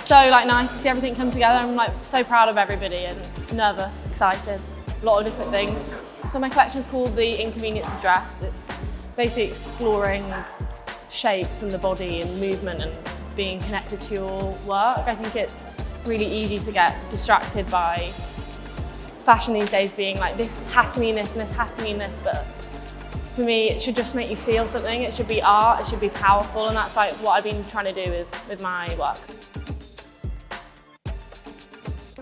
so nice to see everything come together. I'm so proud of everybody and nervous, excited, a lot of different things. So my collection is called The Inconvenience of Dress. It's basically exploring shapes and the body and movement and being connected to your work. I think it's really easy to get distracted by fashion these days being this has to mean this and this has to mean this, but for me it should just make you feel something. It should be art, it should be powerful, and that's what I've been trying to do with my work.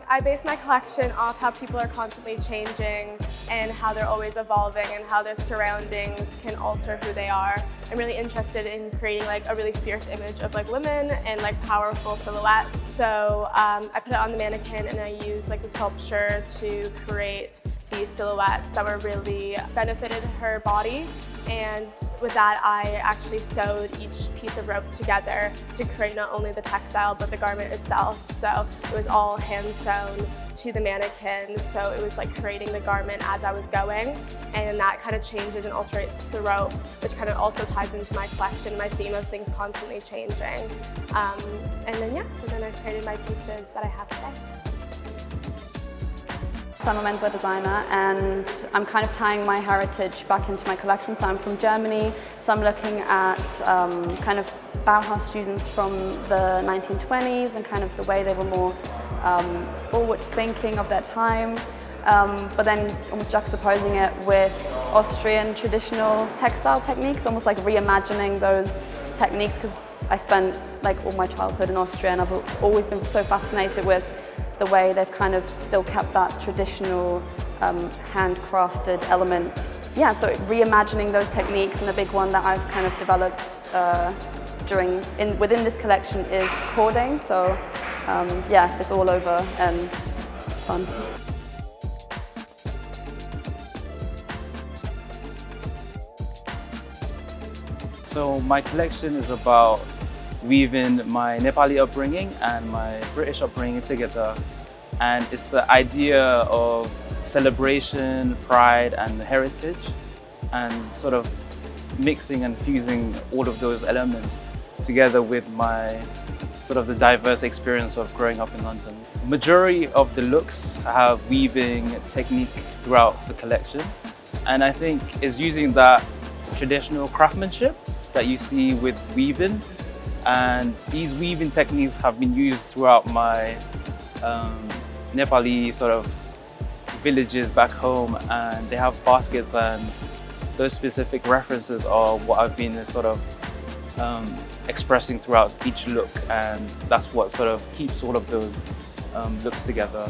I base my collection off how people are constantly changing and how they're always evolving and how their surroundings can alter who they are. I'm really interested in creating a really fierce image of women and powerful silhouettes. So I put it on the mannequin and I used the sculpture to create these silhouettes that were really benefited her body. And with that, I actually sewed each piece of rope together to create not only the textile but the garment itself. So it was all hand sewn to the mannequin. So it was creating the garment as I was going, and that kind of changes and alters the rope, which kind of also ties into my collection, my theme of things constantly changing. And then so then I created my pieces that I have today. So I'm a menswear designer and I'm kind of tying my heritage back into my collection. So I'm from Germany, so I'm looking at kind of Bauhaus students from the 1920s and kind of the way they were more forward thinking of their time, but then almost juxtaposing it with Austrian traditional textile techniques, almost reimagining those techniques, because I spent all my childhood in Austria and I've always been so fascinated with the way they've kind of still kept that traditional handcrafted element. Yeah, so reimagining those techniques, and the big one that I've kind of developed within this collection is cording. So yeah, it's all over and fun. So my collection is about weaving my Nepali upbringing and my British upbringing together, and it's the idea of celebration, pride and heritage, and sort of mixing and fusing all of those elements together with my sort of the diverse experience of growing up in London. Majority of the looks have weaving technique throughout the collection, and I think it's using that traditional craftsmanship that you see with weaving. And these weaving techniques have been used throughout my Nepali sort of villages back home, and they have baskets, and those specific references are what I've been sort of expressing throughout each look, and that's what sort of keeps all of those looks together.